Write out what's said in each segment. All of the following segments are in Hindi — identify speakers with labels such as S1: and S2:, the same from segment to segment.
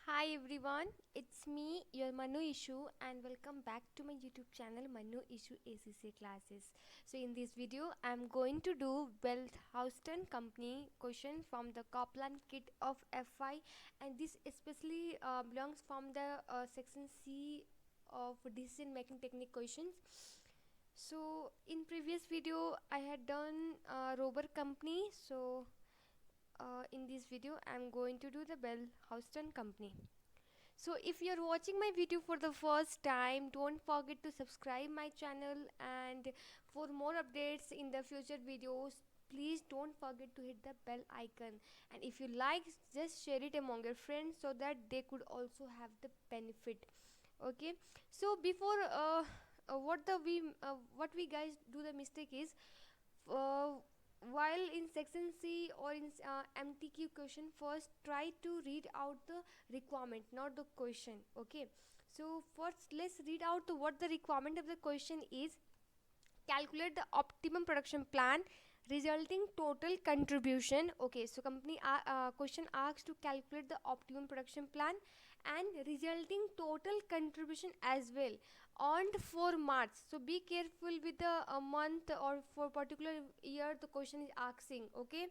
S1: Hi everyone, it's me, your Manu Ishu, and welcome back to my YouTube channel Manu Ishu ACC classes. So in this video, I'm going to do Bell Houston Company question from the Copland kit of FI, and this especially belongs from the section C of decision making technique questions. So in previous video, I had done Rober Company. In this video, I'm going to do the Bell Houston Company. So if you're watching my video for the first time, don't forget to subscribe my channel, and for more updates in the future videos, please don't forget to hit the bell icon. And if you like, just share it among your friends so that they could also have the benefit. Okay, so before what we guys do the mistake is, uh, while in section C or in MTQ question, first try to read out the requirement, not the question. Okay, so first let's read out what the requirement of the question is. Calculate the optimum production plan resulting total contribution. Okay, so question asks to calculate the optimum production plan and resulting total contribution as well on for March. So be careful with the month or for particular year the question is asking. Okay,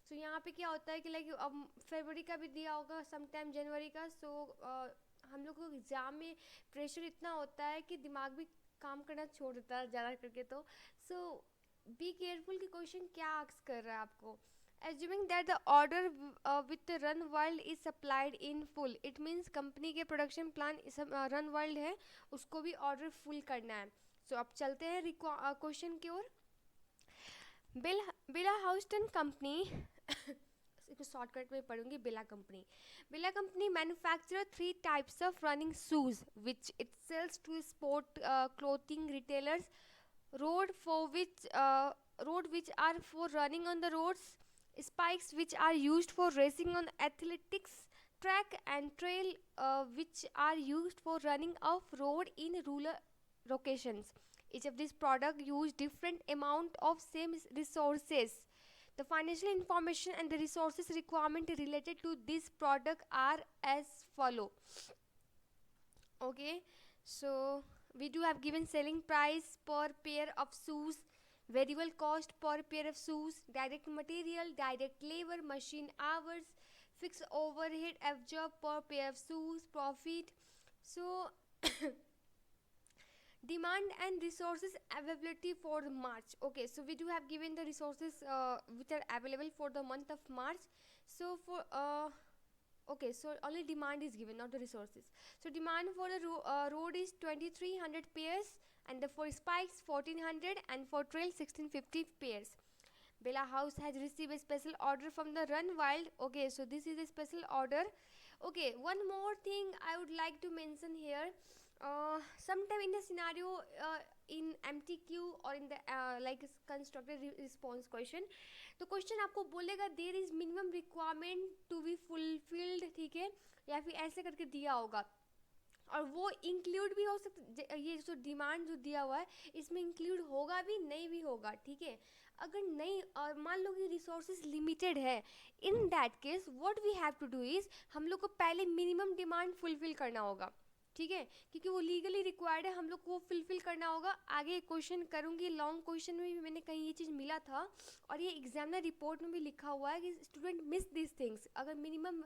S1: so यहाँ पे क्या होता है कि लाइक अब फरवरी का भी दिया होगा समटाइम जनवरी का. सो हम लोग को एग्ज़ाम में प्रेशर इतना होता है कि दिमाग भी काम करना छोड़ देता है ज़्यादा करके. तो सो बी केयरफुल कि क्वेश्चन क्या आस्क कर रहा है आपको. Assuming that the order with the run wild is supplied in full, it means company के प्रोडक्शन प्लान रन वाइल्ड है, उसको भी ऑर्डर फुल करना है. सो अब चलते हैं क्वेश्चन की ओर. बिला हाउस्टन कंपनी इसको शॉर्टकट में पढ़ूंगी. Bella company manufacture three types of running shoes which it sells to sport clothing retailers. Road which are for running on the roads, spikes which are used for racing on athletics track, and trail which are used for running off road in rural locations. Each of these products use different amount of same resources. The financial information and the resources requirement related to this product are as follow. Okay, so we do have given selling price per pair of shoes, variable cost per pair of shoes, direct material, direct labor, machine hours, fixed overhead absorbed per pair of shoes, profit. So demand and resources availability for March. Okay, so we do have given the resources which are available for the month of March. So for okay, so only demand is given, not the resources. So demand for the road is 2300 pairs, and the for spikes 1400, and for trail 1650 pairs. Bella House has received a special order from the Run Wild. Okay, so this is a special order. Okay, one more thing I would like to mention here. Sometime in the scenario, in MTQ or in the like constructed response question, तो क्वेश्चन आपको बोलेगा there is minimum requirement to be fulfilled, ठीक है, या फिर ऐसे करके दिया होगा. और वो इंक्लूड भी हो सकता, ये जो डिमांड जो दिया हुआ है इसमें इंक्लूड होगा भी नहीं भी होगा. ठीक है, अगर नहीं और मान लो कि रिसोर्सेज लिमिटेड है, in that case what we have to do is हम लोग को पहले मिनिमम डिमांड फुलफिल करना होगा. ठीक है, क्योंकि वो लीगली रिक्वायर्ड है, हम लोग को फुलफिल करना होगा. आगे क्वेश्चन करूँगी, लॉन्ग क्वेश्चन में भी मैंने कहीं ये चीज़ मिला था, और ये एग्जामिनर रिपोर्ट में भी लिखा हुआ है कि स्टूडेंट मिस दिस थिंग्स. अगर मिनिमम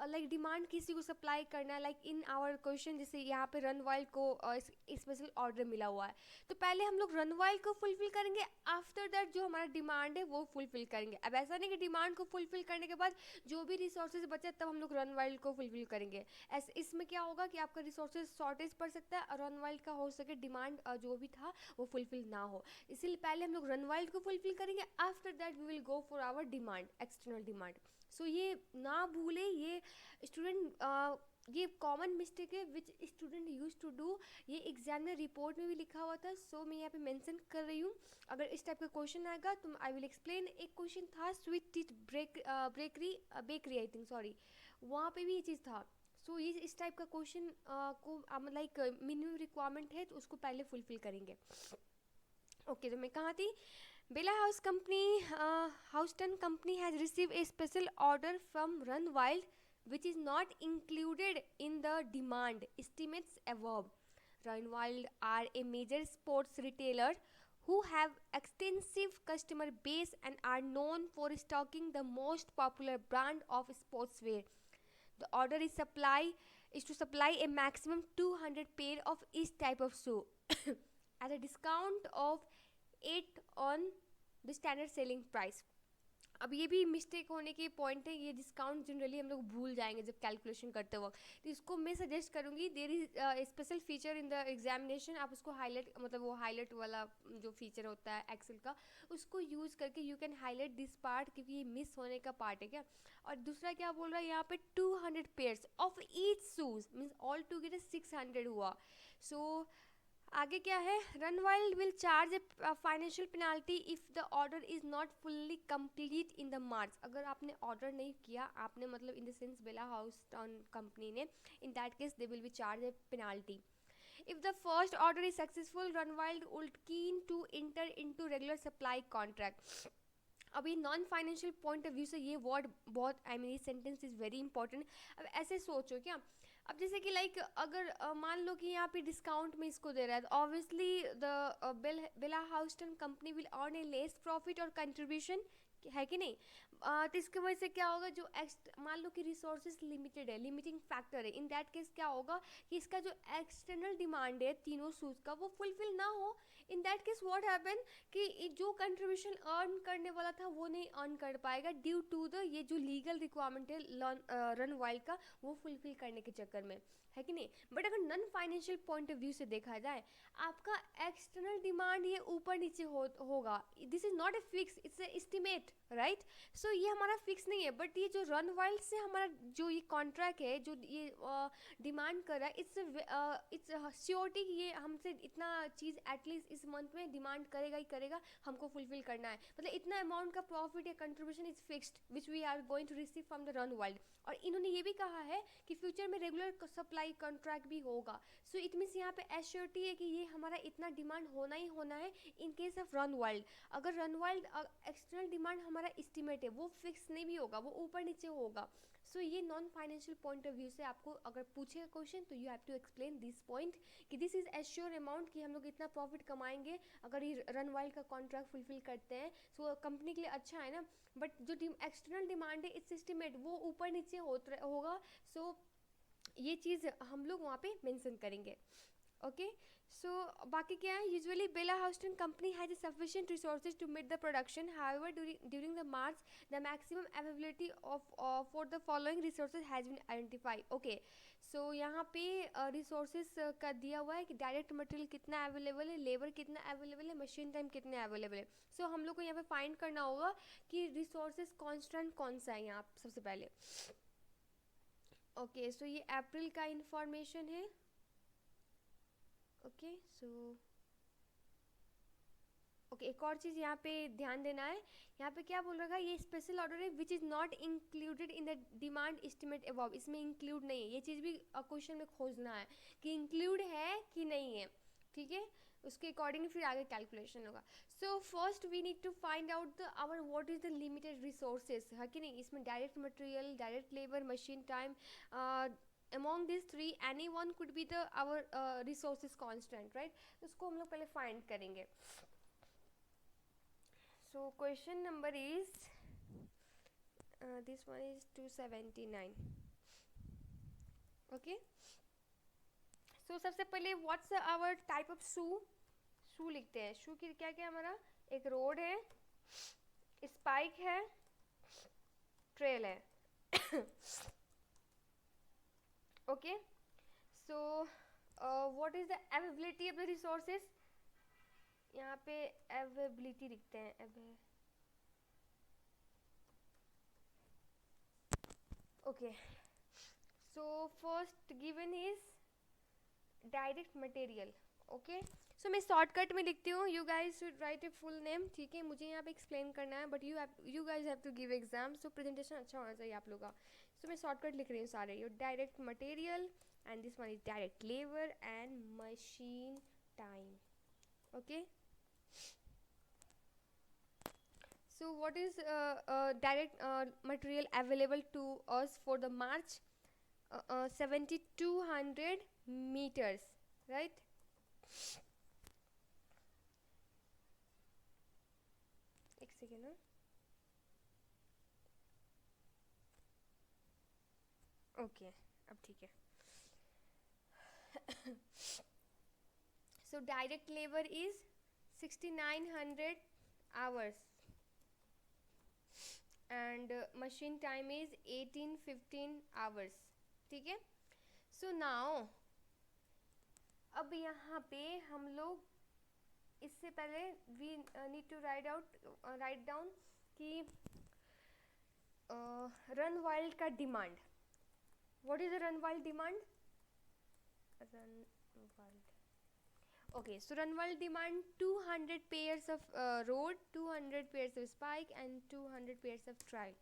S1: लाइक डिमांड किसी को सप्लाई करना है, लाइक इन आवर क्वेश्चन जैसे यहाँ पे रन वाइल्ड को स्पेशल ऑर्डर मिला हुआ है, तो पहले हम लोग रन वाइल्ड को फुलफिल करेंगे, आफ्टर दैट जो हमारा डिमांड है वो फुलफिल करेंगे. अब ऐसा नहीं कि डिमांड को फुलफिल करने के बाद जो भी रिसोर्सेज बचे तब हम लोग रन वाइल्ड को फुलफिल करेंगे. ऐसे इसमें क्या होगा कि आपका रिसोर्सेज शॉर्टेज पड़ सकता है और रन वाइल्ड का हो सके डिमांड जो भी था वो फुलफिल ना हो. इसीलिए पहले हम लोग रन वाइल्ड को फुलफिल करेंगे, after that we will go for our demand, external demand. So ये ना भूले, ये स्टूडेंट ये कॉमन मिस्टेक है which student use to do. ये एग्जामिनर रिपोर्ट में भी लिखा हुआ था, सो मैं यहाँ पे मेंशन कर रही हूँ. अगर इस टाइप का क्वेश्चन आएगा तो आई विल एक्सप्लेन. एक क्वेश्चन था sweet teeth bakery I think, sorry, वहाँ पे भी ये चीज़ था. सो ये इस टाइप का क्वेश्चन को लाइक मिनिमम रिक्वायरमेंट है तो उसको पहले फुलफिल करेंगे. ओके, तो मैं कहाँ थी. Bella House Company, Houston Company has received a special order from Run Wild. which is not included in the demand estimates above. Runwild are a major sports retailer who have extensive customer base and are known for stocking the most popular brand of sportswear. The order is to supply a maximum 200 pair of each type of shoe at a discount of 8 on the standard selling price. अब ये भी मिस्टेक होने के पॉइंट है, ये डिस्काउंट जनरली हम लोग भूल जाएंगे जब कैलकुलेशन करते वक्त, तो इसको मैं सजेस्ट करूँगी there is special feature in the examination, आप उसको हाईलाइट, मतलब वो हाईलाइट वाला जो फीचर होता है एक्सेल का, उसको यूज़ करके you can highlight this part, क्योंकि ये मिस होने का पार्ट है क्या. और दूसरा क्या बोल रहा है यहाँ पे 200 pairs of each shoes means all together 600 हुआ. सो आगे क्या है, run wild will charge a financial penalty if the order is not fully complete in the march. अगर आपने ऑर्डर नहीं किया, आपने मतलब in the sense Bela House company ने, in that case they will be charge a penalty. If the first order is successful, Runwild would keen to enter into regular supply contract. अभी non financial point of view से ये वर्ड बहुत, आई मीन ये सेंटेंस इज़ वेरी इंपॉर्टेंट. अब ऐसे सोचो क्या, अब जैसे कि लाइक अगर मान लो कि यहाँ पे डिस्काउंट में इसको दे रहा है, तो obviously the Bella Houston company will earn a less profit और कंट्रीब्यूशन, है कि नहीं. तो इसकी वजह से क्या होगा, जो मान लो कि रिसोर्सेज लिमिटेड है, लिमिटिंग फैक्टर है, इन दैट केस क्या होगा कि इसका जो एक्सटर्नल डिमांड है तीनों शूज़ का वो फुलफिल ना हो. इन दैट केस व्हाट हैपन कि जो कंट्रीब्यूशन अर्न करने वाला था वो नहीं अर्न कर पाएगा ड्यू टू द ये जो लीगल रिक्वायरमेंट है रन वाइल्ड का, वो फुलफिल करने के चक्कर में, है कि नहीं. बट अगर non financial point of view से देखा जाए, आपका एक्सटर्नल डिमांड ये ऊपर नीचे होगा. This is not a fix, it's an estimate, right. So ये हमारा फिक्स नहीं है, बट ये जो रन वाइल्ड से हमारा जो ये कॉन्ट्रैक्ट है, जो ये डिमांड कर रहा है, इट्स श्योरिटी कि ये हमसे इतना चीज़ एटलीस्ट इस मंथ में डिमांड करेगा ही करेगा, हमको फुलफिल करना है. मतलब इतना अमाउंट का प्रॉफिट या contribution is fixed which we are going to receive from the Run Wild. और इन्होंने ये भी कहा है कि फ्यूचर में रेगुलर सप्लाई कॉन्ट्रैक्ट भी होगा. सो इट मीन्स यहाँ पे एश्योरिटी है कि ये हमारा इतना डिमांड होना ही होना है in case of run wild. अगर रन वाइल्ड एक्सटर्नल डिमांड हमारा एस्टिमेट है, वो फिक्स नहीं भी होगा, वो ऊपर नीचे होगा. सो ये non financial point of view से आपको अगर पूछेगा क्वेश्चन, तो you have to explain this point कि दिस इज एश्योर अमाउंट, कि हम लोग इतना प्रॉफिट कमाएंगे अगर ये रन वाइल्ड का कॉन्ट्रैक्ट फुलफिल करते हैं. सो कंपनी के लिए अच्छा है ना. बट जो एक्सटर्नल डिमांड है इट्स एस्टिमेट, वो ऊपर नीचे होगा. सो ये चीज़ हम लोग वहाँ पे मेंशन करेंगे. ओके. सो बाकी क्या है, usually Bela Houston company has sufficient resources to meet the production. However during the march the maximum availability of for the following resources has been identify. Okay. So यहाँ पे रिसोर्सेज का दिया हुआ है कि डायरेक्ट मटेरियल कितना अवेलेबल है, लेबर कितना अवेलेबल है, मशीन टाइम कितने अवेलेबल है. सो हम लोग को यहाँ पे फाइंड करना होगा कि रिसोर्सेज कॉन्स्टेंट कौन सा है यहाँ सबसे पहले. ओके. सो ये अप्रैल का इंफॉर्मेशन है. ओके. सो ओके, एक और चीज़ यहाँ पे ध्यान देना है, यहाँ पे क्या बोल रहा है, ये स्पेशल ऑर्डर है which is not included in the demand estimate above. इसमें इंक्लूड नहीं है, ये चीज़ भी क्वेश्चन में खोजना है कि इंक्लूड है कि नहीं है. ठीक है, उसके अकॉर्डिंग फिर आगे कैलकुलेशन होगा. So first we need to find out the our what is the limited resources, है कि नहीं. इसमें direct material, direct labour, machine time, among these three any one could be the our resources constant, right. उसको हम लोग पहले फाइंड करेंगे. so question number is this one is 279. okay. so सबसे पहले what's our type of shoe लिखते हैं. शू की क्या क्या हमारा, एक रोड है, स्पाइक है, ट्रेल है. okay. so what is the availability of the resources, यहाँ पे availability लिखते हैं. okay. so first given is direct material. okay. so मैं शॉर्टकट में लिखती हूँ, you guys should write a full name. ठीक है, मुझे यहाँ पे एक्सप्लेन करना है, but you guys have to give exam, so presentation अच्छा होना चाहिए आप लोग का. so मैं शॉर्टकट लिख रही हूँ सारे. your direct material and this one is direct labor and machine time. okay. So what is direct material available to us for the march? 7200 meters, right? एक सेकेंड ना. ओके, अब ठीक है. So direct labor is 6900 hours and machine time is 18-15 hours. ठीक है. So now अब यहाँ पे हम लोग इससे पहले we need to write down कि run wild का demand. What is the run wild demand? Run wild. Okay, so run wild demand 200 pairs of road, 200 pairs of spike and 200 pairs of trial.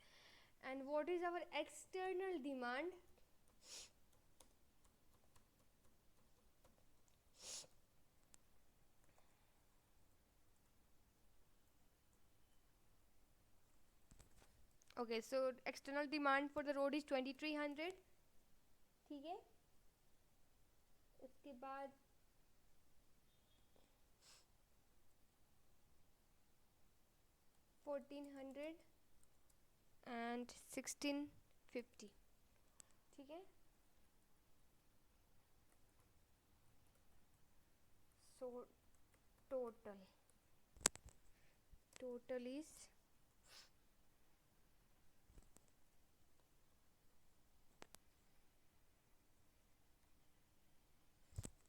S1: And what is our external demand? Okay, so external demand for the road is 2300. ठीक है. उसके बाद $1400 and $1650. ठीक है. So total is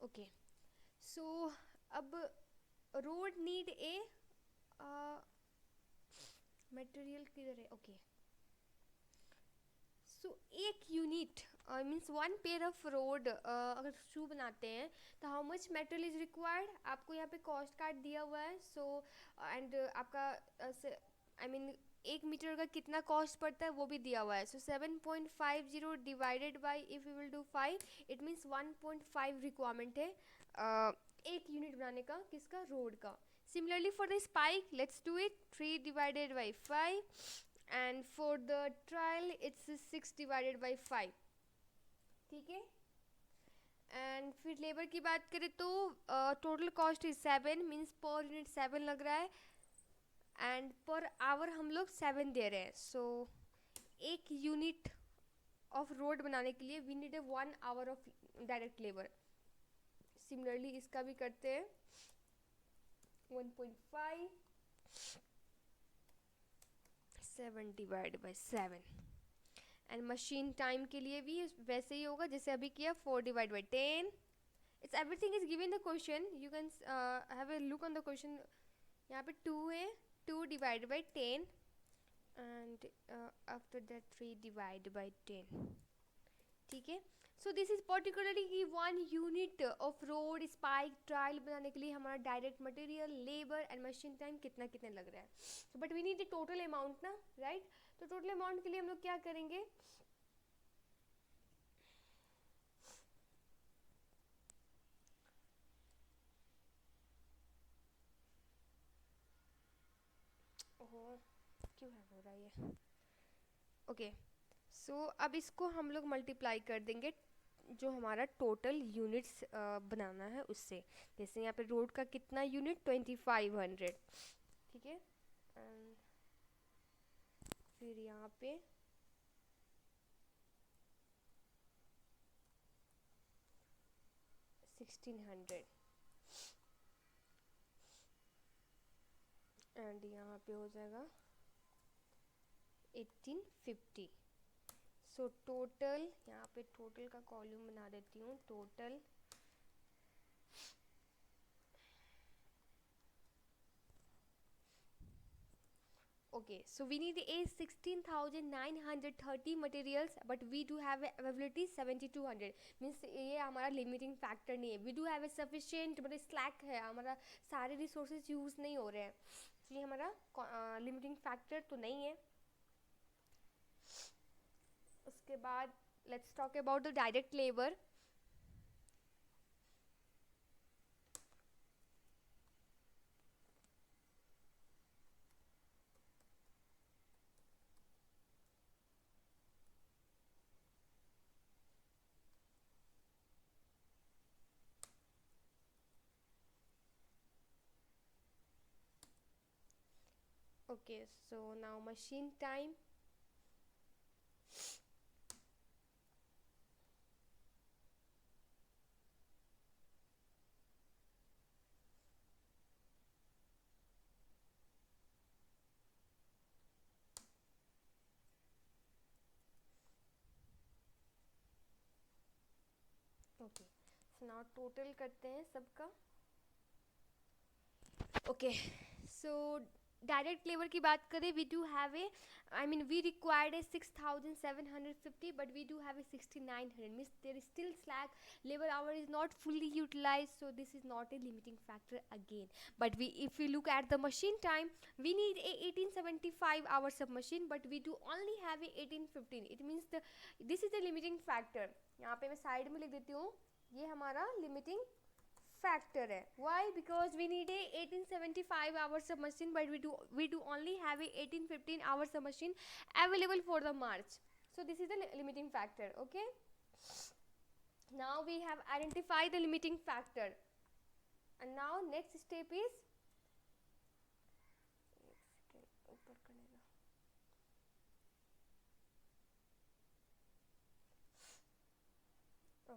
S1: okay. So अब road need a material किधर है? Okay. So एक unit means one pair of road अगर शू बनाते हैं तो how much material is required. आपको यहाँ पे कॉस्ट कार्ड दिया हुआ है. सो एंड आपका आई मीन 1 मीटर का कितना कॉस्ट पड़ता है वो भी दिया हुआ है. सो 7.50 divided by if you will do 5 it means 1.5 requirement है एक यूनिट बनाने का. किसका? रोड का. Similarly for the spike let's do it 3 divided by 5 and for the trial it's 6 divided by 5. ठीक है. एंड फिर लेबर की बात करें तो total cost is 7 means per unit 7 लग रहा है एंड पर आवर हम लोग 7 दे रहे हैं. सो एक यूनिट ऑफ रोड बनाने के लिए we need a 1 hour of direct labour. Similarly इसका भी करते हैं 1.5 7 divide by 7 and machine time के लिए भी वैसे ही होगा जैसे अभी किया 4 divide by 10. It's everything is given the question. You can have a look on the question. यहाँ पे 2 है 2 divide by 10 and after that 3 divide by 10. ठीक है. सो दिस इज पर्टिकुलरली कि 1 unit of road Spike Trial बनाने के लिए हमारा direct material labour and machine time कितना कितने लग रहा है. But we need the total amount ना, राइट. तो टोटल अमाउंट के लिए हम लोग क्या करेंगे? ओहो क्यों है हो रहा है ये. ओके. सो अब इसको हम लोग मल्टीप्लाई कर देंगे जो हमारा टोटल यूनिट्स बनाना है उससे. जैसे यहाँ पे रोड का कितना यूनिट 2500. ठीक है. एंड फिर यहाँ पे $1600 एंड यहाँ पे हो जाएगा 1850. सो टोटल यहाँ पे टोटल का कॉलम बना देती हूँ. Total okay, so we need a 16,930 materials but we do have availability 7200 means ये हमारा लिमिटिंग फैक्टर नहीं है. we do have a sufficient मतलब स्लैक है हमारा सारे रिसोर्सेज यूज़ नहीं हो रहे हैं. तो ये हमारा लिमिटिंग फैक्टर तो नहीं है. उसके बाद let's talk about the direct labour. Okay, so now machine time. Okay, so now total करते हैं सबका. Okay, so direct labor की बात करें, we do have a, I mean we required a 6,750, but we do have a 6,900, means there is still slack, labor hour is not fully utilized, so this is not a limiting factor again. But we, if we look at the machine time, we need a 1875 hours of machine, but we do only have a 1815. It means the, this is the limiting factor. यहाँ पे मैं साइड में लिख देती हूँ, ये हमारा limiting factor है. Why? Because we need a 1875 hours of machine, but we do only have a 1815 hours of machine available for the March. So this is the limiting factor. Okay, now we have identified the limiting factor, and now next step is,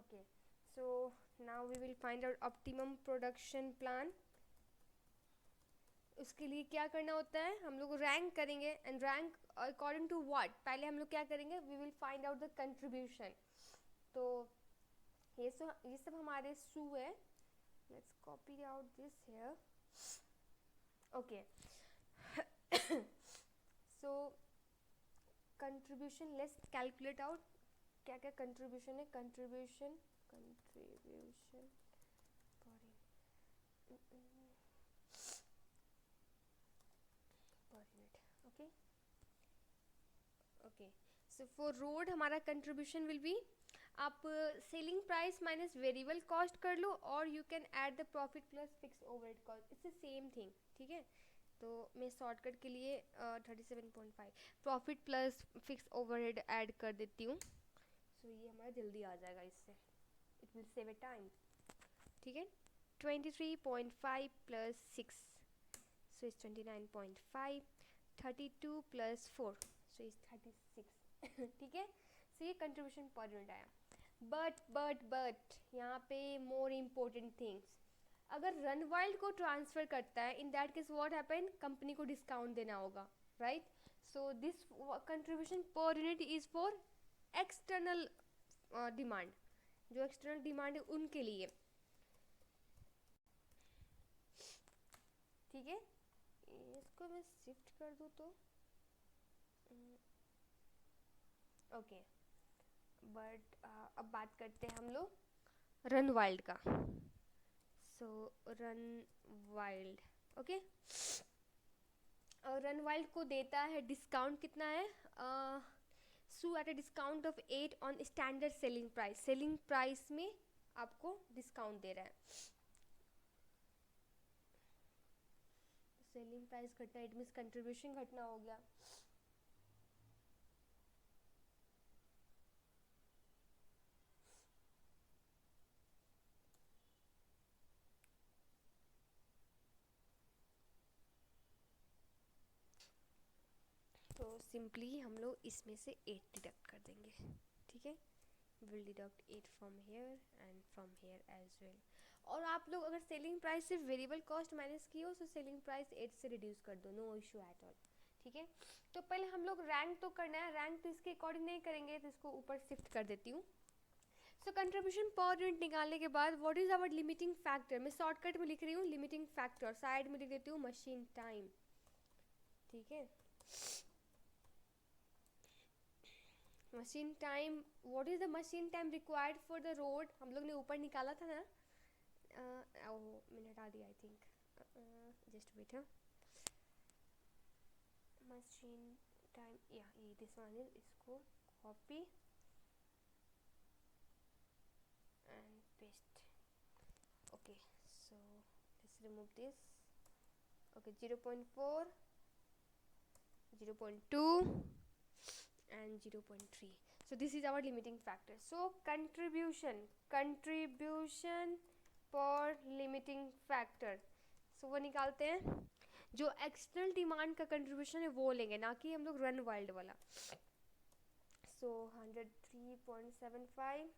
S1: okay, so now we will find out optimum production plan. उसके लिए क्या करना होता है, हम लोग रैंक करेंगे, and rank according to what. पहले हम लोग क्या करेंगे, we will find out the contribution. तो ये सब हमारे सू है. Let's copy out this here. Okay, so contribution, let's calculate out क्या क्या कंट्रीब्यूशन है. कंट्रीब्यूशन पर unit. Okay, okay, so for road हमारा contribution will be, आप selling price minus variable cost कर लो, और you can add the profit plus fix overhead cost. It's the same thing. ठीक है, तो मैं शॉर्टकट के लिए 37.5 profit plus fix overhead add कर देती हूँ. सो ये हमारा जल्दी आ जाएगा इससे. It will save A time. ठीक है, 23.5 plus 6, so it's 29.5. 32 plus 4, so it's 36. ठीक है, सो ये कंट्रीब्यूशन पर यूनिट आया. बट यहाँ पे मोर इम्पोर्टेंट थिंग्स, अगर रन वाइल्ड को ट्रांसफ़र करता है, in that case what happen, company को डिस्काउंट देना होगा, right. So this contribution per unit is for external demand. जो एक्सटर्नल डिमांड है उनके लिए. ठीक है, इसको मैं शिफ्ट कर दूँ तो ओके. बट अब बात करते हैं हम लोग रन वाइल्ड का. So run wild, okay, run wild को देता है डिस्काउंट. कितना है, so at a discount of 8 on standard selling price. Selling price में आपको डिस्काउंट दे रहा है. सेलिंग प्राइस घटना, इट मीन्स कंट्रीब्यूशन घटना हो गया. तो सिंपली हम लोग इसमें से 8 डिडक्ट कर देंगे. ठीक है, will deduct 8 from here and from here as well. और आप लोग अगर सेलिंग प्राइस से वेरिएबल कॉस्ट माइनस की हो, तो सेलिंग प्राइस 8 से रिड्यूस कर दो, नो इशू एट ऑल. ठीक है, तो पहले हम लोग रैंक तो करना है. रैंक तो इसके अकॉर्डिंग नहीं करेंगे, तो इसको ऊपर शिफ्ट कर देती हूँ. सो कंट्रीब्यूशन पर यूनिट निकालने के बाद what is our limiting factor, मैं शॉर्टकट में लिख रही हूँ लिमिटिंग फैक्टर, साइड में लिख देती हूँ मशीन टाइम. ठीक है, machine time, what is the machine time required for the road, हम लोग ने ऊपर निकाला था ना. मैंने हटा दिया I think, just wait. Machine time, या ये दिस वन इज, इसको copy and paste. Okay, so let's remove this. Okay, 0.4, 0.2 and 0.3. so this is our limiting factor. So contribution per limiting factor, so वो निकालते हैं. जो एक्सटर्नल डिमांड का कंट्रीब्यूशन है वो लेंगे, ना कि हम लोग रन वाइल्ड वाला. सो 103.75.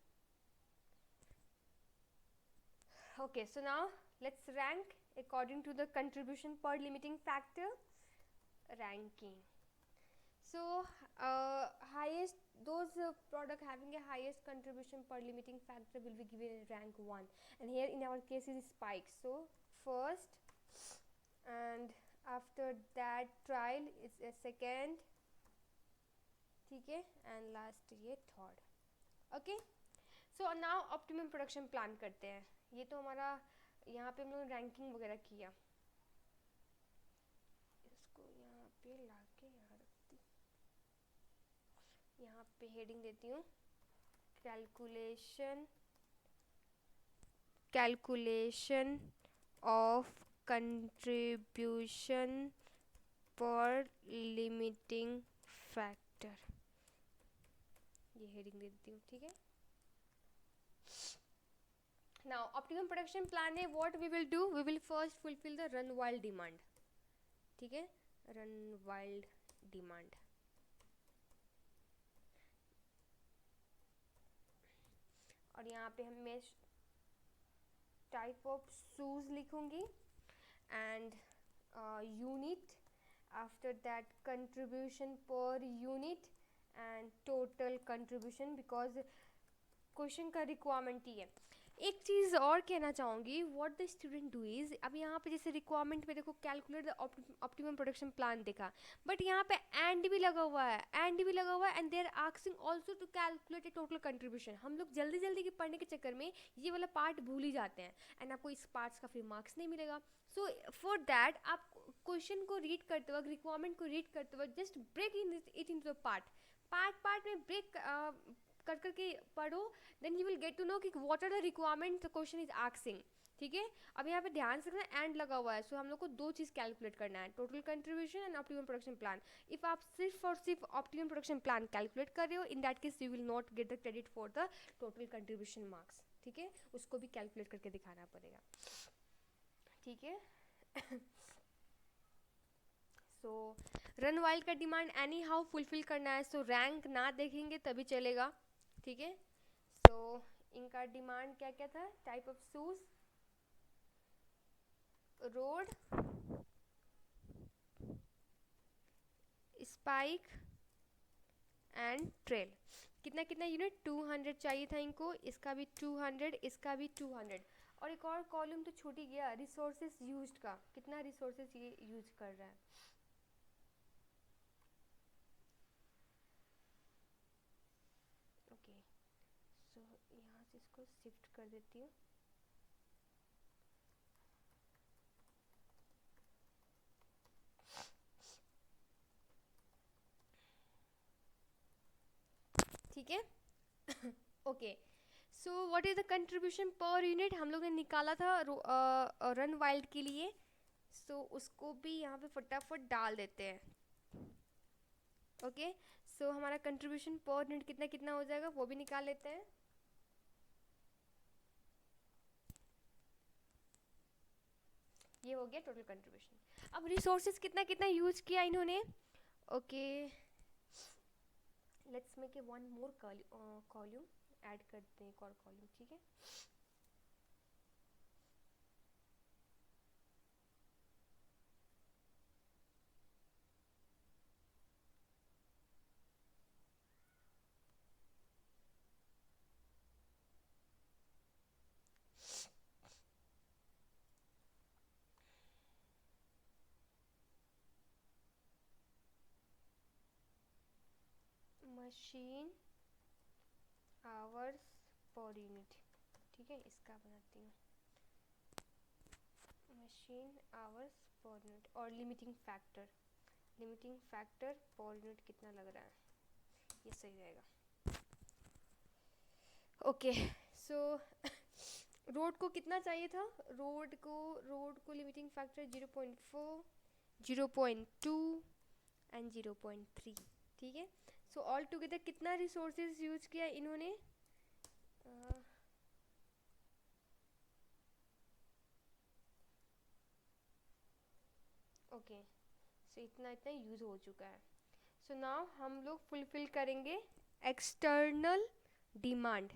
S1: Okay, so now let's rank according to the contribution per limiting factor ranking. So highest, those product having a highest contribution per limiting factor will be given in rank 1, and here in our case is spike. So first, and after that trial is a second, ठीक है, and last ये third. Okay, so now optimum production plan करते हैं. ये तो हमारा यहाँ पे हम लोग रैंकिंग वगैरह किया. इसको यहाँ पे लाके यहाँ रखती, यहाँ पे हेडिंग देती हूँ, कैलकुलेशन ऑफ कंट्रीब्यूशन पर लिमिटिंग फैक्टर, ये हेडिंग दे देती हूँ. ठीक है. Now optimum production plan है, what we will do, we will first fulfill the run wild demand. ठीक है, run wild demand. और यहाँ पे हम मैं टाइप ऑफ शूज लिखूंगी and unit, after that contribution per unit and total contribution, because question का रिक्वायरमेंट ही है. एक चीज़ और कहना चाहूँगी, what the student do is, अब यहाँ पे जैसे रिक्वायरमेंट में देखो calculate the optimum production plan देखा, बट यहाँ पे एंड भी लगा हुआ है, and they are asking also to calculate a total contribution. हम लोग जल्दी जल्दी के पढ़ने के चक्कर में ये वाला पार्ट भूल ही जाते हैं, एंड आपको इस पार्ट्स का फिर मार्क्स नहीं मिलेगा. सो फॉर दैट आप क्वेश्चन को रीड करते वक्त, रिक्वायरमेंट को रीड करते वक्त just break it in two part में ब्रेक कर करके पढ़ो, then you will get to know कि what are the requirement the question is asking. ठीक है. अब यहाँ पे ध्यान से रखना, एंड लगा हुआ है, सो हम लोग को दो चीज़ कैलकुलेट करना है, total contribution and optimum production plan. If आप सिर्फ और सिर्फ ऑप्टिमम प्रोडक्शन प्लान कैलकुलेट कर रहे हो, इन that case you will not get the credit for the total contribution marks. ठीक है, उसको भी कैलकुलेट करके दिखाना पड़ेगा. ठीक है. सो रन वाइल्ड का डिमांड एनी हाउ फुलफिल करना है, सो रैंक ना देखेंगे तभी चलेगा. ठीक है. सो इनका डिमांड क्या क्या था, type of shoes, road, spike and trail. कितना कितना यूनिट, 200 चाहिए था इनको, इसका भी 200, इसका भी 200. और एक और कॉलम तो छूट ही गया, रिसोर्सेज यूज्ड का, कितना रिसोर्सेज ये यूज कर रहा है. ओके, सो यहाँ से इसको शिफ्ट कर देती हूँ. ठीक है. Okay, so what is the contribution per unit, हम लोग ने निकाला था रन वाइल्ड के लिए, सो उसको भी यहाँ पे फटाफट डाल देते हैं. ओके, सो हमारा कंट्रीब्यूशन पर यूनिट कितना कितना हो जाएगा वो भी निकाल लेते हैं. ये हो गया टोटल कंट्रीब्यूशन. अब रिसोर्सेज कितना कितना यूज किया इन्होंने. Okay, let's make a one more column, add करते हैं एक और कॉलम. ठीक है. Machine hours per unit. ठीक है, इसका बनाती हूँ मशीन आवर्स पर यूनिट, और लिमिटिंग फैक्टर पर यूनिट कितना लग रहा है, ये सही रहेगा. ओके, सो रोड को कितना चाहिए था, रोड को लिमिटिंग फैक्टर 0.4, 0.2 एंड 0.3. ठीक है. सो ऑल टुगेदर कितना रिसोर्सेज यूज किया इन्होंने, ओके, सो इतना इतना यूज़ हो चुका है. सो नाउ हम लोग फुलफिल करेंगे एक्सटर्नल डिमांड.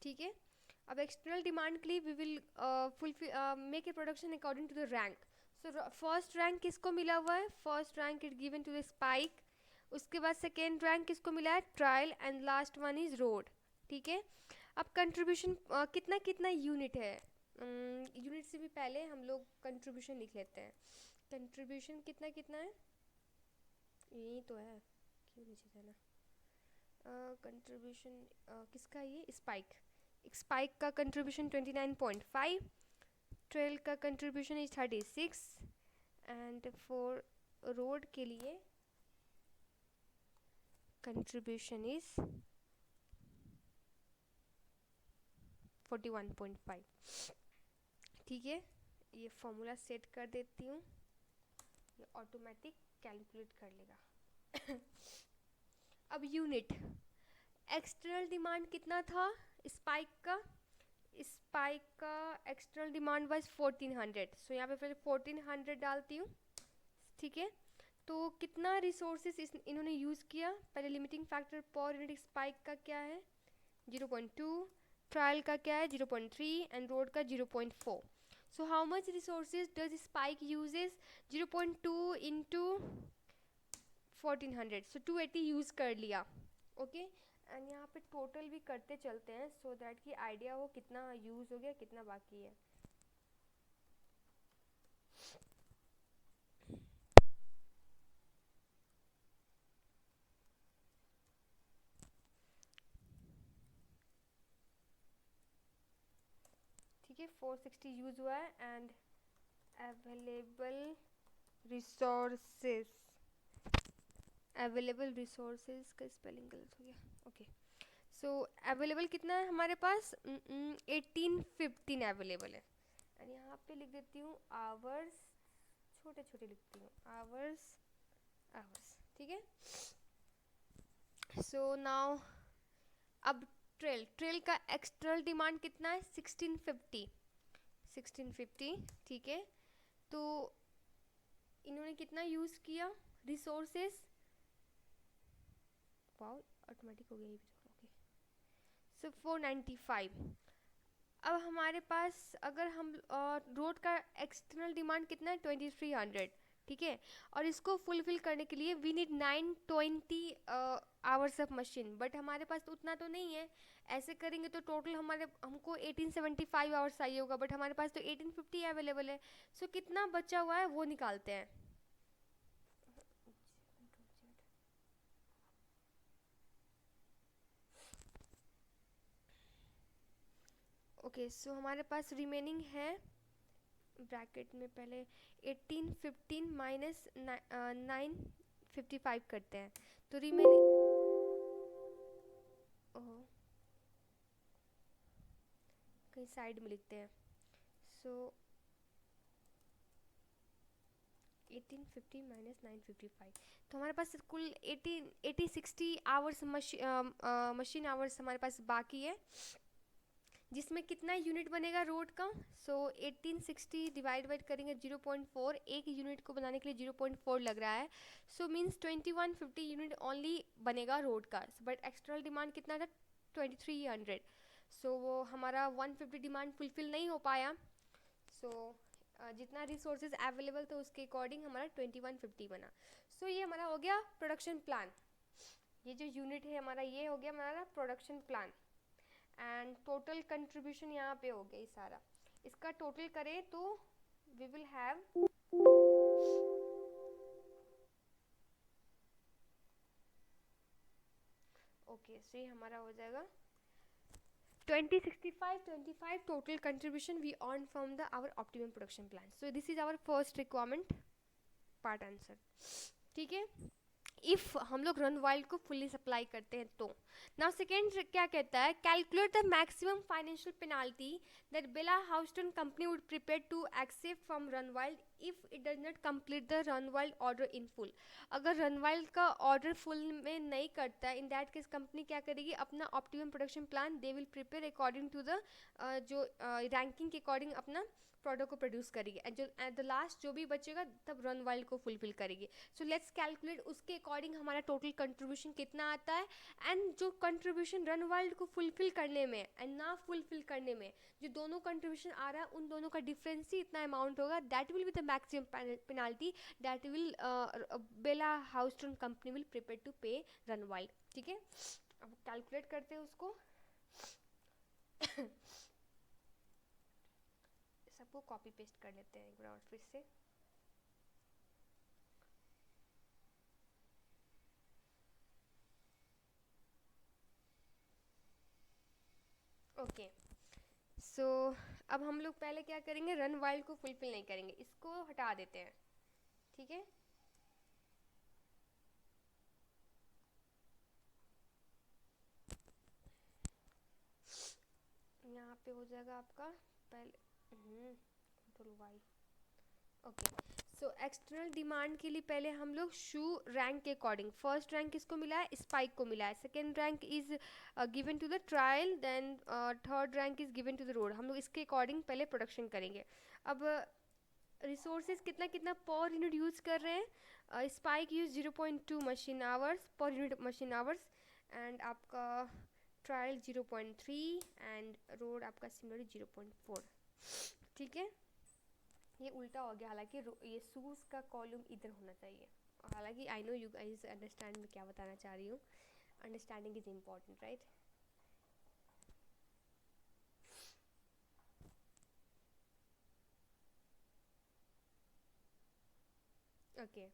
S1: ठीक है. अब एक्सटर्नल डिमांड के लिए we will fulfil make a production according to the rank. So first rank किसको मिला हुआ है? First rank is given to the Spike. उसके बाद सेकेंड रैंक किसको मिला है? Trial. And last one is Road. ठीक है. अब कंट्रीब्यूशन कितना कितना यूनिट है? यूनिट से भी पहले हम लोग कंट्रीब्यूशन लिख लेते हैं. कंट्रीब्यूशन कितना कितना है? यही तो है, क्यों नीचे जाना. कंट्रीब्यूशन किसका? ये स्पाइक. स्पाइक का कंट्रीब्यूशन 29.5. ट्रेल का contribution is 36. And for road के लिए कंट्रीब्यूशन इज 41.5. ठीक है. ये फॉर्मूला सेट कर देती हूँ, ये ऑटोमेटिक कैलकुलेट कर लेगा. अब यूनिट. एक्सटर्नल डिमांड कितना था स्पाइक का? स्पाइक का एक्सटर्नल डिमांड वाज 1400. सो यहाँ पे फिर 1400 डालती हूँ. ठीक है. तो कितना रिसोर्सेज इन्होंने यूज़ किया? पहले limiting factor per unit spike का क्या है? 0.2. ट्रायल का क्या है? 0.3. एंड रोड का 0.4. So how much resources does spike uses? 0.2 into 1400. So 280 use कर लिया. ओके. एंड यहाँ पे टोटल भी करते चलते हैं सो दैट कि आइडिया हो कितना यूज़ हो गया, कितना बाकी है. ठीक है. 460 यूज़ हुआ है. एंड अवेलेबल रिसोर्सेज का स्पेलिंग गलत हो गया. ओके. सो अवेलेबल कितना है हमारे पास? 1815 अवेलेबल है. एंड यहाँ पे लिख देती हूँ आवर्स, छोटे छोटे लिखती हूँ, आवर्स. ठीक है. सो नाउ अब ट्रेल का एक्सटर्नल डिमांड कितना है? 1650. ठीक है. तो इन्होंने कितना यूज़ किया रिसोर्सेज? वाओ, ऑटोमेटिक हो गया ये भी. ओके. सो 495. अब हमारे पास अगर हम रोड का एक्सटर्नल डिमांड कितना है? 2300. ठीक है. और इसको फुलफिल करने के लिए we need 920 hours of machine. But हमारे पास तो उतना तो नहीं है. ऐसे करेंगे तो टोटल हमको 1875 आवर्स चाहिए होगा. बट हमारे पास तो 1850 अवेलेबल है. सो कितना बचा हुआ है वो निकालते हैं. ओके. सो हमारे पास रिमेनिंग है ब्रैकेट में पहले 1815 माइनस 955 करते हैं तो रिमेनिंग, ओह कहीं साइड में लिखते हैं. सो 1850 माइनस 955 तो हमारे पास कुल 80 आवर्स मशीन आवर्स हमारे पास बाकी है, जिसमें कितना यूनिट बनेगा रोड का? सो 1860 डिवाइड करेंगे 0.4. एक यूनिट को बनाने के लिए 0.4 लग रहा है. सो मीन्स 2150 यूनिट ओनली बनेगा रोड का. बट एक्सटर्नल डिमांड कितना था? 2300. सो वो हमारा 150 डिमांड फुलफिल नहीं हो पाया. सो जितना रिसोर्सेज अवेलेबल थे उसके अकॉर्डिंग हमारा 2150 बना. सो ये हमारा हो गया प्रोडक्शन प्लान. ये जो यूनिट है हमारा ये हो गया हमारा production plan. And total contribution यहाँ पे हो गई सारा. इसका टोटल करें तो वी विल हैव ओके. सो ये हमारा हो जाएगा 25 total contribution we earned from our optimum production plan. So this is our first requirement part answer. ठीक है. इफ़ हम लोग रन वाइल्ड को फुल्ली सप्लाई करते हैं तो. नाउ सेकेंड क्या कहता है? Calculate the maximum financial penalty that Bella Houston company would prepare to accept from Run Wild if it does not complete the Run Wild order in full. अगर रन वाइल्ड का ऑर्डर फुल में नहीं करता है, इन दैट केस कंपनी क्या करेगी, अपना optimum production plan they will prepare according to the जो रैंकिंग के अकॉर्डिंग अपना प्रोडक्ट को प्रोड्यूस करेगी, एंड जो एट द लास्ट जो भी बचेगा तब रन वाइल्ड को फुलफिल करेगी। सो लेट्स कैलकुलेट उसके अकॉर्डिंग हमारा टोटल कंट्रीब्यूशन कितना आता है, एंड जो कंट्रीब्यूशन रन वाइल्ड को फुलफिल करने में एंड ना फुलफिल करने में जो दोनों कंट्रीब्यूशन आ रहा है उन दोनों का डिफरेंस ही इतना अमाउंट होगा, that will be the maximum penalty that will Bella Houston company will prepare to pay Runwild. ठीक है, अब कैलकुलेट करते हैं उसको। सबको कॉपी पेस्ट कर लेते हैं एक बार और फिर से। ओके, सो अब हम लोग पहले क्या करेंगे, रन वाइल्ड को फुलफिल नहीं करेंगे, इसको हटा देते हैं। ठीक है, यहाँ पे हो जाएगा आपका पहले control Y. Okay, so external demand के लिए पहले हम लोग शू रैंक के अकॉर्डिंग, फर्स्ट रैंक किसको मिला है, स्पाइक को मिला है, second rank is given to the trial, then third rank is given to the road. हम लोग इसके अकॉर्डिंग पहले प्रोडक्शन करेंगे। अब रिसोर्सेज कितना कितना पर यूनिट यूज़ कर रहे हैं, spike use 0.2 machine hours per unit machine hours, and आपका ट्रायल 0.3 एंड रोड आपका सिमिलरली 0.4। ठीक है, ये उल्टा हो गया, हालांकि ये शूज़ का कॉलम इधर होना चाहिए। हालांकि I know you guys understand मैं क्या बताना चाह रही हूँ, understanding is important right. Okay,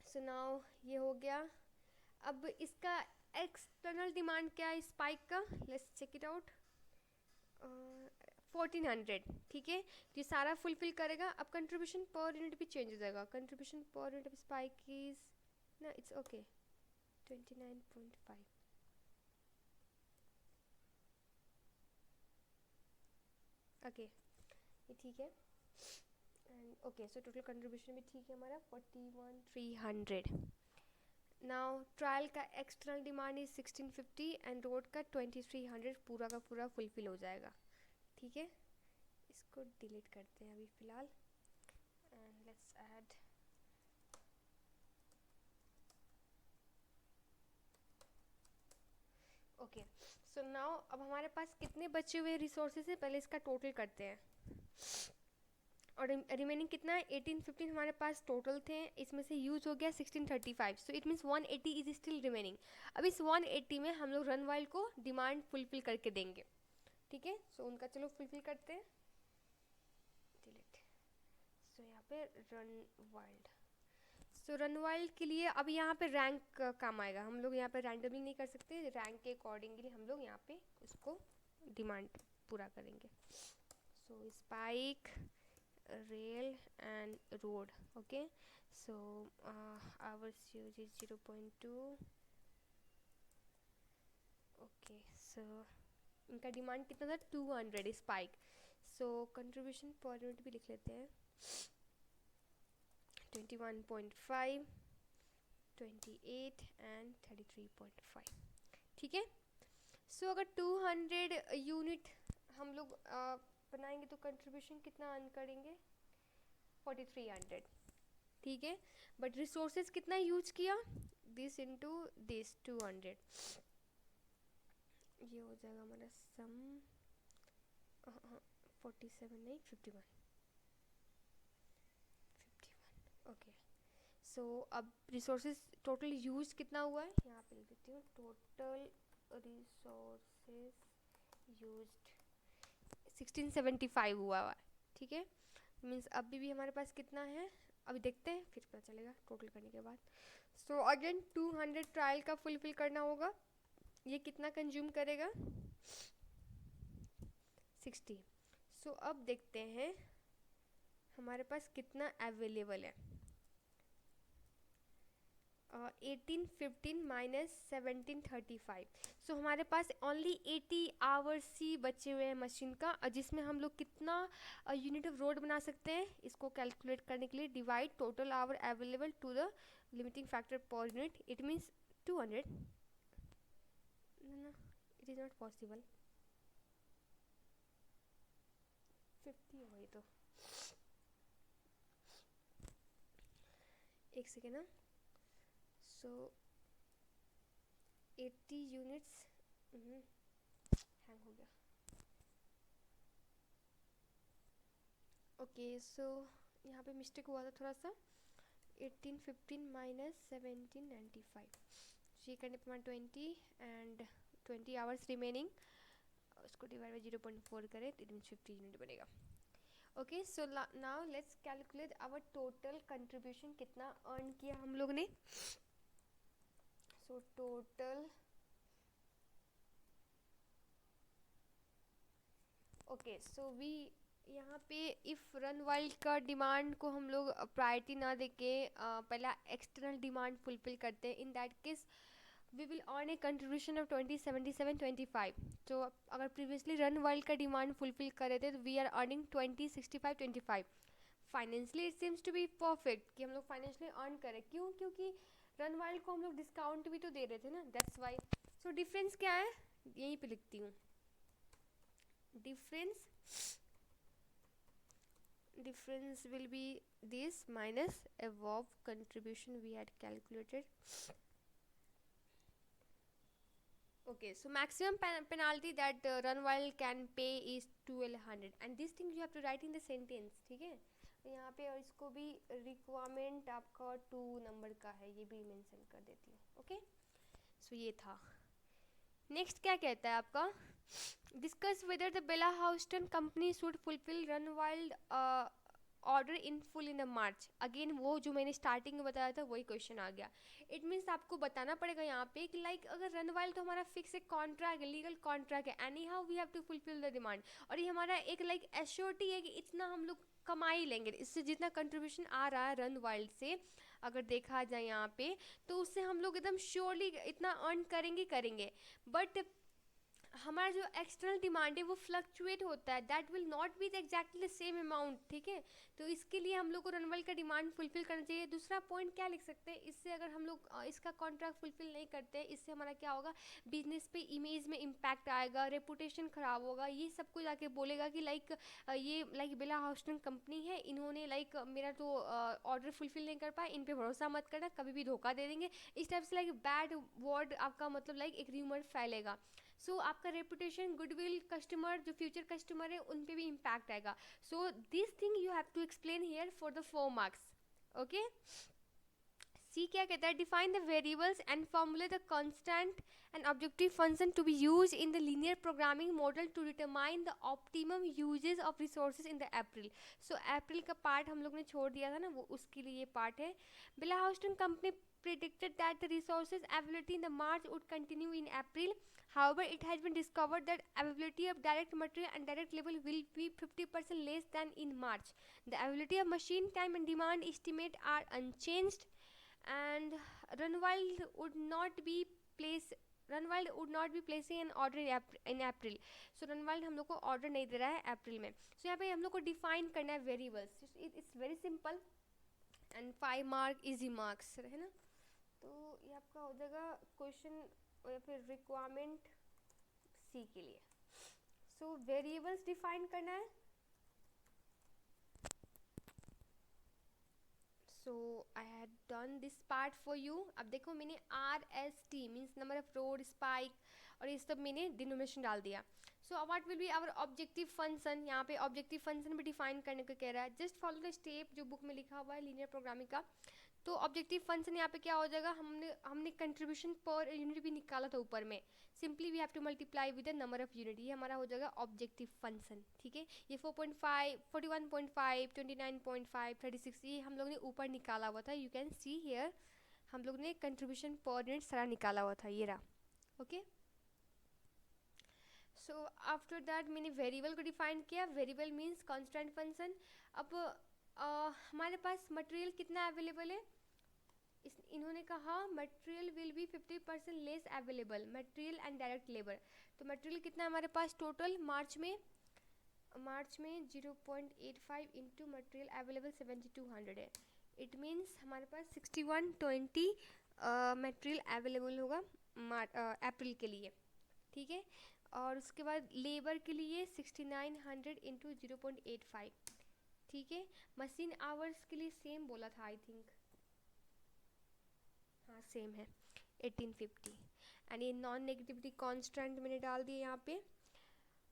S1: so now ये हो गया। अब इसका एक्सटर्नल डिमांड क्या है स्पाइक का, लेट्स चेक इट आउट, 1400। ठीक है, तो ये सारा फुलफिल करेगा। अब कंट्रीब्यूशन पर यूनिट भी चेंज हो जाएगा, contribution per unit of spike is ना, इट्स ओके 29.5। ओके, ये ठीक है, and okay so total contribution भी ठीक है हमारा 41,300। नाउ ट्रायल का external demand is 1650 and road का 2300, पूरा का पूरा फुलफिल हो जाएगा। ठीक है, इसको डिलीट करते हैं अभी फ़िलहाल, and let's add okay. So now अब हमारे पास कितने बचे हुए रिसोर्सेज हैं, पहले इसका टोटल करते हैं। और रिमेनिंग कितना है, 1815 हमारे पास टोटल थे, इसमें से यूज़ हो गया 1635, so it means 180 is still remaining. अब इस 180 में हम लोग रन वाइल्ड को डिमांड फुलफिल करके देंगे। ठीक है, सो उनका चलो फुलफिल करते हैं, डिलीट। सो यहाँ पे रन वाइल्ड, सो रन वाइल्ड के लिए अब यहाँ पे रैंक काम आएगा। हम लोग यहाँ पे रैंडमली नहीं कर सकते, रैंक के अकॉर्डिंगली हम लोग यहाँ पे उसको डिमांड पूरा करेंगे। सो spike, rail and road. Okay, so hours use is 0.2. okay, so इनका डिमांड कितना था 200 स्पाइक, सो कंट्रीब्यूशन पर यूनिट भी लिख लेते हैं 21.5, 28 एंड 33.5। ठीक है, सो अगर 200 यूनिट हम लोग बनाएंगे तो कंट्रीब्यूशन कितना अर्न करेंगे 4300। ठीक है, बट रिसोर्सेज कितना यूज किया, दिस इनटू दिस 200, ये हो जाएगा हमारा सम 47 नहीं 51। ओके, सो अब रिसोर्सेज टोटल यूज कितना हुआ है, यहाँ पे लिख देती हूँ, टोटल रिसोर्सेज यूज्ड 1675 हुआ है। ठीक है, मीन्स अभी भी हमारे पास कितना है, अभी देखते हैं फिर पता चलेगा टोटल करने के बाद। सो अगेन 200 ट्रायल का फुलफिल करना होगा, ये कितना कंज्यूम करेगा 60। सो अब देखते हैं हमारे पास कितना अवेलेबल है। 1815 माइनस 1735। सो हमारे पास ओनली 80 आवर्स ही बचे हुए हैं मशीन का, और जिसमें हम लोग कितना यूनिट ऑफ रोड बना सकते हैं इसको कैलकुलेट करने के लिए। Divide total hour available to the limiting factor per unit, it means 200। It is not possible. 50 वही तो, एक सेकेंड ना। सो 80 यूनिट्स, हैंग हो गया। ओके सो यहाँ पे मिस्टेक हुआ था थोड़ा सा। 1815 माइनस 1795, ये करने पर 20 एंड 20 आवर्स रिमेनिंग, उसको डिवाइड बाई 0.4 करें तो इट मीन्स 50 यूनिट बनेगा। Okay so now let's calculate our total contribution, कितना अर्न किया हम लोग ने। So total, okay so we यहाँ पे इफ़ रन वाइल्ड का डिमांड को हम लोग प्रायोरिटी ना देके पहला एक्सटर्नल डिमांड फुलफिल करते हैं, in that case we will earn a contribution of 20, 77, 25। तो अगर प्रीवियसली रन वाइल्ड का डिमांड फुलफिल कर रहे थे तो we are earning 20, 65, 25। Financially it seems to be perfect कि हम लोग फाइनेंशियली अर्न करें, क्यों? क्योंकि रन वाइल्ड को हम लोग डिस्काउंट भी तो दे रहे थे ना, दैट्स वाई। सो डिफरेंस क्या है, यहीं पे लिखती हूँ। difference will be this minus above contribution we had calculated. Okay, so maximum penalty that Runwild can pay is 1200, and this thing you have to write in the sentence, ठीक है। तो यहाँ पे और इसको भी रिक्वायरमेंट आपका 2 नंबर का है, ये भी मेंशन कर देती हूँ। ओके सो ये था। नेक्स्ट क्या कहता है आपका, discuss whether the Bella Houston company should fulfill Runwild order in full in the March. Again वो जो मैंने स्टार्टिंग में बताया था वही क्वेश्चन आ गया। इट मीन्स आपको बताना पड़ेगा यहाँ पे कि लाइक अगर रनवाइल्ड तो हमारा फिक्स एक कॉन्ट्रैक्ट है, लीगल कॉन्ट्रैक्ट है, anyhow we have to fulfil the demand, और ये हमारा एक लाइक एश्योरिटी है कि इतना हम लोग कमा ही लेंगे, इससे जितना कंट्रीब्यूशन आ रहा है रनवाइल्ड से अगर देखा जाए यहाँ पे, तो उससे हम लोग एकदम श्योरली इतना अर्न करेंगे। बट हमारा जो एक्सटर्नल डिमांड है वो फ्लक्चुएट होता है, that will not be the exactly the same amount, ठीक है। तो इसके लिए हम लोग को रनवाइल्ड का डिमांड फुलफिल करना चाहिए। दूसरा पॉइंट क्या लिख सकते हैं, इससे अगर हम लोग इसका कॉन्ट्रैक्ट फुलफिल नहीं करते हैं, इससे हमारा क्या होगा, बिजनेस पे इमेज में इम्पैक्ट आएगा, रेपुटेशन ख़राब होगा, ये सब कुछ आके बोलेगा कि लाइक ये लाइक बेला हाउस्टन कंपनी है, इन्होंने लाइक मेरा तो ऑर्डर फुलफिल नहीं कर पाए, इन पर भरोसा मत करना, कभी भी धोखा दे देंगे, इस टाइप से लाइक बैड वर्ड आपका मतलब लाइक एक र्यूमर फैलेगा। सो आपका रेपुटेशन, गुडविल, कस्टमर जो फ्यूचर कस्टमर है उन पे भी इम्पैक्ट आएगा। So this thing you have to explain here for the 4 marks. Okay C क्या कहता है, define the variables and formulate the constant and objective function to be use in the linear programming model to determine the optimum uses of resources in the April. So April का पार्ट हम लोग ने छोड़ दिया था ना, वो उसके लिए ये पार्ट है। Bella Houston company predicted that the resources availability in the March would continue in April. However, it has been discovered that availability of direct material and direct labor will be 50% less than in March. The availability of machine time and demand estimate are unchanged, and Runwild would not be placing an order in April. So Runwild हम लोग को order नहीं दे रहा है अप्रैल में। So यहाँ पे हम लोग को define करना है variables. It's very simple and 5 mark easy marks है ना। तो ये आपका हो जाएगा क्वेश्चन या फिर रिक्वायरमेंट सी के लिए। सो वेरिएबल्स डिफाइन करना है। So I had done this part for you. अब देखो मैंने RST means number of road, spike और ये सब मैंने डिनोमिनेशन डाल दिया। So what will be our objective function, यहाँ पे ऑब्जेक्टिव फंक्शन भी डिफाइन करने को कह रहा है। जस्ट फॉलो द स्टेप जो बुक में लिखा हुआ है लीनियर प्रोग्रामिंग का। तो ऑब्जेक्टिव फंक्शन यहाँ पे क्या हो जाएगा, हमने कंट्रीब्यूशन पर यूनिट भी निकाला था ऊपर में, simply we have to multiply with the number of unit, ये हमारा हो जाएगा ऑब्जेक्टिव फंक्शन, ठीक है। ये 4.5, 41.5, 29.5, 36 ये हम लोग ने ऊपर निकाला हुआ था। यू कैन सी हियर हम लोग ने कंट्रीब्यूशन पर यूनिट सारा निकाला हुआ था, ये रहा। ओके सो आफ्टर दैट मैंने वेरिएबल को डिफाइन किया। Variable means constant function. अब हमारे पास मटेरियल कितना अवेलेबल है, इन्होंने कहा material will be 50% less available, material and direct labour. तो मटेरियल कितना है हमारे पास टोटल मार्च में 0.85 इंटू मटेरियल अवेलेबल 7200 है। इट मीन्स हमारे पास 6120 मटेरियल अवेलेबल होगा अप्रैल के लिए, ठीक है। और उसके बाद लेबर के लिए 6900 इंटू 0.85, ठीक है। मशीन आवर्स के लिए सेम बोला था आई थिंक, हाँ सेम है 1850। एंड ये नॉन नेगेटिविटी कांस्टेंट मैंने डाल दिया यहाँ पे,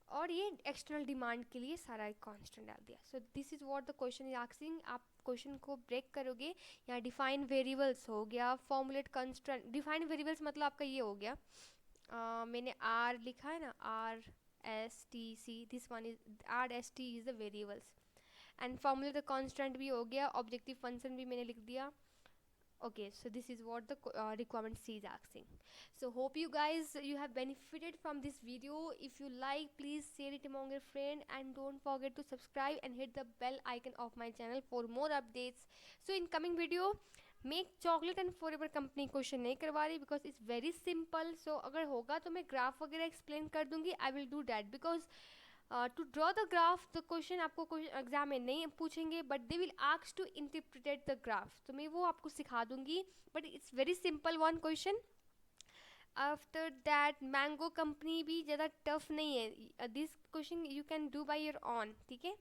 S1: और ये एक्सटर्नल डिमांड के लिए सारा एक कांस्टेंट डाल दिया। So this is what the question is asking. आप क्वेश्चन को ब्रेक करोगे, यहाँ डिफाइन वेरिएबल्स हो गया, फॉर्मुलेट कांस्टेंट। डिफाइन वेरिएबल्स मतलब आपका ये हो गया, मैंने आर लिखा है ना, R S T C, this one is R S T is the variables. And formulate the constant भी हो गया, ऑब्जेक्टिव फंक्शन भी मैंने लिख दिया। Okay, so this is what the requirement C is asking. So hope you guys you have benefited from this video. If you like, please share it among your friend, and don't forget to subscribe and hit the bell icon of my channel for more updates. So in coming video, make chocolate and forever company question नहीं करवा रही because it's very simple. So अगर होगा तो मैं ग्राफ वगैरह एक्सप्लेन कर दूंगी, I will do that because to draw the graph the question आपको एग्जाम में नहीं पूछेंगे, but they will ask to interpret the graph, तो मैं वो आपको सिखा दूंगी, but it's very simple one question. After that mango company भी ज़्यादा टफ नहीं है, this question you can do by your own, ठीक है।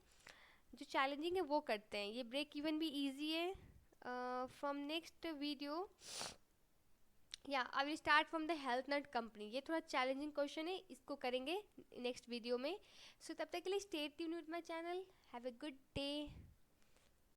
S1: जो चैलेंजिंग है वो करते हैं, ये ब्रेक इवन भी ईजी है। फ्रॉम नेक्स्ट वीडियो या I will start from the health nut company, ये थोड़ा चैलेंजिंग क्वेश्चन है, इसको करेंगे नेक्स्ट वीडियो में। सो तब तक के लिए stay tuned with my channel, have a good day.